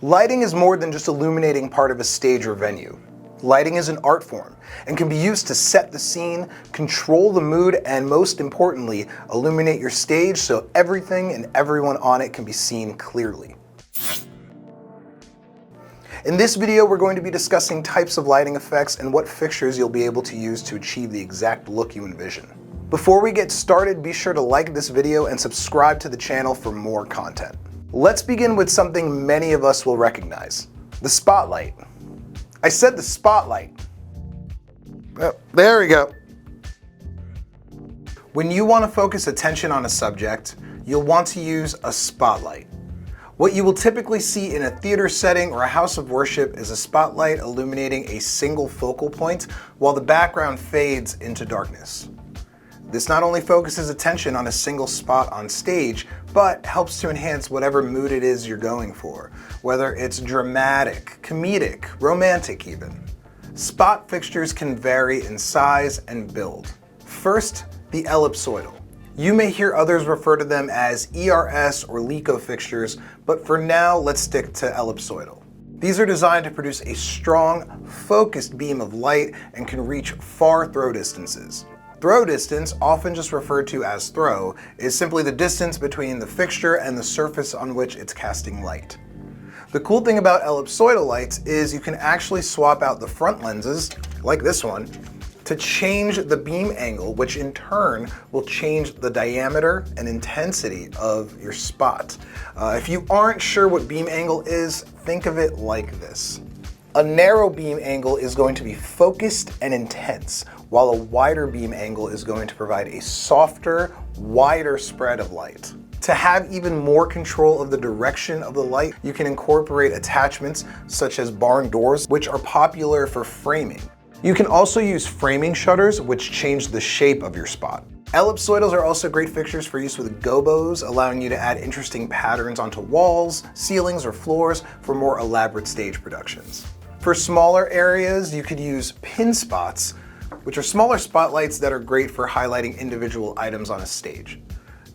Lighting is more than just illuminating part of a stage or venue. Lighting is an art form and can be used to set the scene, control the mood, and most importantly, illuminate your stage so everything and everyone on it can be seen clearly. In this video, we're going to be discussing types of lighting effects and what fixtures you'll be able to use to achieve the exact look you envision. Before we get started, be sure to like this video and subscribe to the channel for more content. Let's begin with something many of us will recognize: the spotlight. I said the spotlight. Oh, there we go. When you want to focus attention on a subject, you'll want to use a spotlight. What you will typically see in a theater setting or a house of worship is a spotlight illuminating a single focal point while the background fades into darkness. This not only focuses attention on a single spot on stage, but helps to enhance whatever mood it is you're going for, whether it's dramatic, comedic, romantic even. Spot fixtures can vary in size and build. First, the ellipsoidal. You may hear others refer to them as ERS or LECO fixtures, but for now, let's stick to ellipsoidal. These are designed to produce a strong, focused beam of light and can reach far throw distances. Throw distance, often just referred to as throw, is simply the distance between the fixture and the surface on which it's casting light. The cool thing about ellipsoidal lights is you can actually swap out the front lenses, like this one, to change the beam angle, which in turn will change the diameter and intensity of your spot. If you aren't sure what beam angle is, think of it like this. A narrow beam angle is going to be focused and intense, while a wider beam angle is going to provide a softer, wider spread of light. To have even more control of the direction of the light, you can incorporate attachments such as barn doors, which are popular for framing. You can also use framing shutters, which change the shape of your spot. Ellipsoidals are also great fixtures for use with gobos, allowing you to add interesting patterns onto walls, ceilings, or floors for more elaborate stage productions. For smaller areas, you could use pin spots, which are smaller spotlights that are great for highlighting individual items on a stage.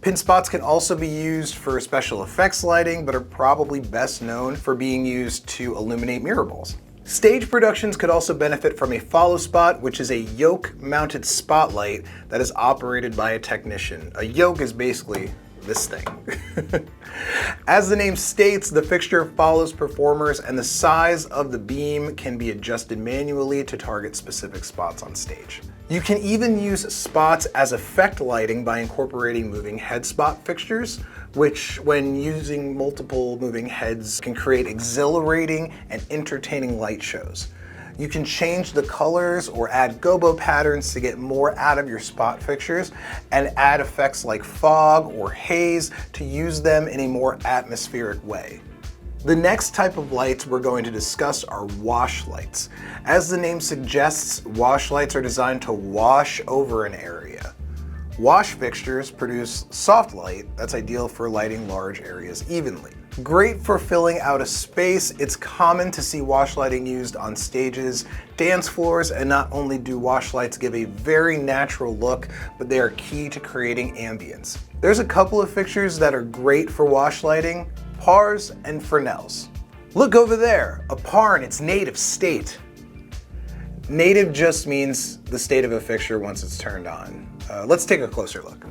Pin spots can also be used for special effects lighting, but are probably best known for being used to illuminate mirror balls. Stage productions could also benefit from a follow spot, which is a yoke-mounted spotlight that is operated by a technician. A yoke is basically this thing. As the name states, the fixture follows performers and the size of the beam can be adjusted manually to target specific spots on stage. You can even use spots as effect lighting by incorporating moving head spot fixtures, which when using multiple moving heads can create exhilarating and entertaining light shows. You can change the colors or add gobo patterns to get more out of your spot fixtures and add effects like fog or haze to use them in a more atmospheric way. The next type of lights we're going to discuss are wash lights. As the name suggests, wash lights are designed to wash over an area. Wash fixtures produce soft light that's ideal for lighting large areas evenly. Great for filling out a space, it's common to see wash lighting used on stages, dance floors, and not only do wash lights give a very natural look, but they are key to creating ambience. There's a couple of fixtures that are great for wash lighting: pars and Fresnels. Look over there, a par in its native state. Native just means the state of a fixture once it's turned on. Let's take a closer look.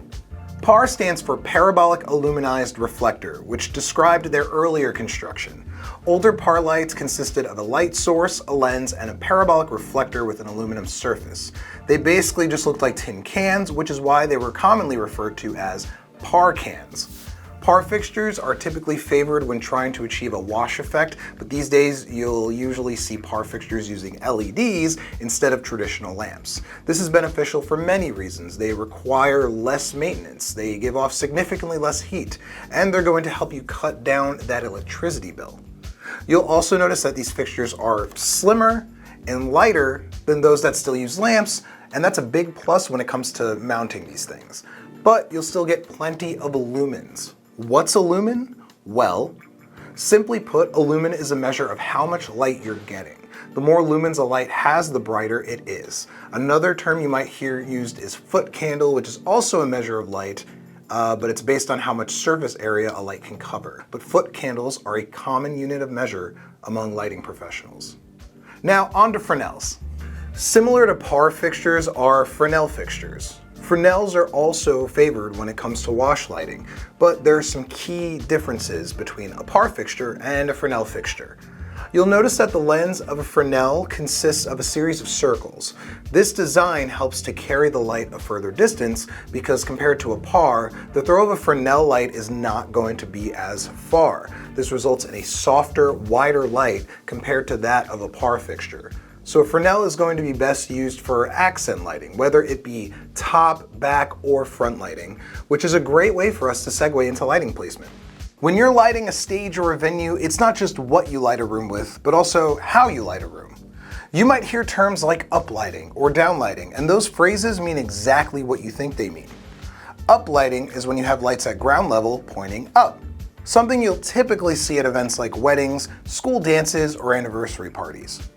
PAR stands for Parabolic Aluminized Reflector, which described their earlier construction. Older PAR lights consisted of a light source, a lens, and a parabolic reflector with an aluminum surface. They basically just looked like tin cans, which is why they were commonly referred to as PAR cans. PAR fixtures are typically favored when trying to achieve a wash effect, but these days you'll usually see PAR fixtures using LEDs instead of traditional lamps. This is beneficial for many reasons. They require less maintenance, they give off significantly less heat, and they're going to help you cut down that electricity bill. You'll also notice that these fixtures are slimmer and lighter than those that still use lamps, and that's a big plus when it comes to mounting these things. But you'll still get plenty of lumens. What's a lumen? Well, simply put, a lumen is a measure of how much light you're getting. The more lumens a light has, the brighter it is. Another term you might hear used is foot candle, which is also a measure of light. but it's based on how much surface area a light can cover. But foot candles are a common unit of measure among lighting professionals. Now on to Fresnels. Similar to par fixtures are Fresnel fixtures. Fresnels are also favored when it comes to wash lighting, but there are some key differences between a par fixture and a Fresnel fixture. You'll notice that the lens of a Fresnel consists of a series of circles. This design helps to carry the light a further distance because compared to a par, the throw of a Fresnel light is not going to be as far. This results in a softer, wider light compared to that of a par fixture. So a Fresnel is going to be best used for accent lighting, whether it be top, back, or front lighting, which is a great way for us to segue into lighting placement. When you're lighting a stage or a venue, it's not just what you light a room with, but also how you light a room. You might hear terms like uplighting or downlighting, and those phrases mean exactly what you think they mean. Uplighting is when you have lights at ground level pointing up, something you'll typically see at events like weddings, school dances, or anniversary parties.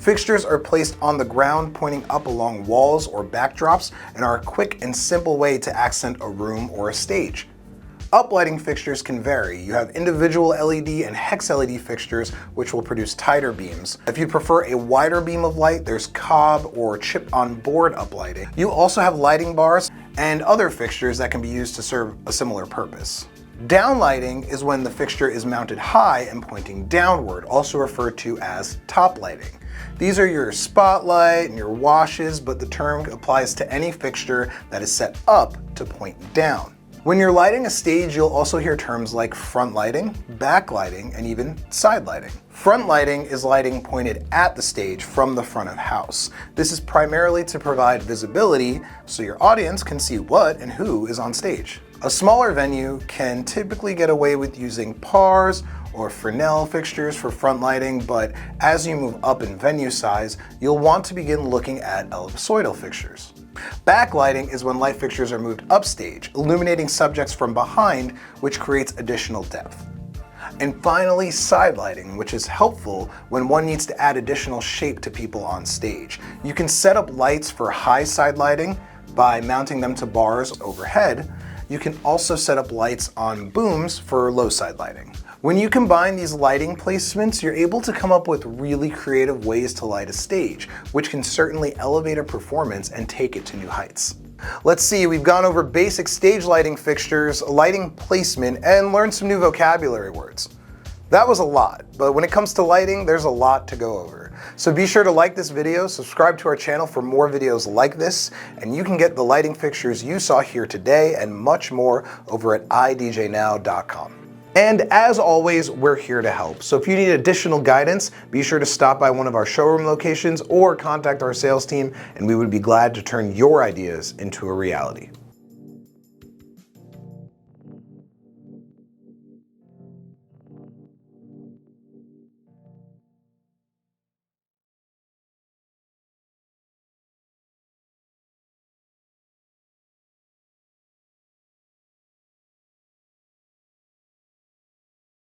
Fixtures are placed on the ground pointing up along walls or backdrops and are a quick and simple way to accent a room or a stage. Uplighting fixtures can vary. You have individual LED and hex LED fixtures, which will produce tighter beams. If you prefer a wider beam of light, there's cob or chip on board uplighting. You also have lighting bars and other fixtures that can be used to serve a similar purpose. Downlighting is when the fixture is mounted high and pointing downward, also referred to as toplighting. These are your spotlight and your washes, but the term applies to any fixture that is set up to point down. When you're lighting a stage, you'll also hear terms like front lighting, backlighting, and even side lighting. Front lighting is lighting pointed at the stage from the front of house. This is primarily to provide visibility so your audience can see what and who is on stage. A smaller venue can typically get away with using pars or Fresnel fixtures for front lighting, but as you move up in venue size, you'll want to begin looking at ellipsoidal fixtures. Backlighting is when light fixtures are moved upstage, illuminating subjects from behind, which creates additional depth. And finally, side lighting, which is helpful when one needs to add additional shape to people on stage. You can set up lights for high side lighting by mounting them to bars overhead. You can also set up lights on booms for low side lighting. When you combine these lighting placements, you're able to come up with really creative ways to light a stage, which can certainly elevate a performance and take it to new heights. Let's see, we've gone over basic stage lighting fixtures, lighting placement, and learned some new vocabulary words. That was a lot, but when it comes to lighting, there's a lot to go over. So be sure to like this video, subscribe to our channel for more videos like this, and you can get the lighting fixtures you saw here today and much more over at idjnow.com. And as always, we're here to help. So if you need additional guidance, be sure to stop by one of our showroom locations or contact our sales team, and we would be glad to turn your ideas into a reality.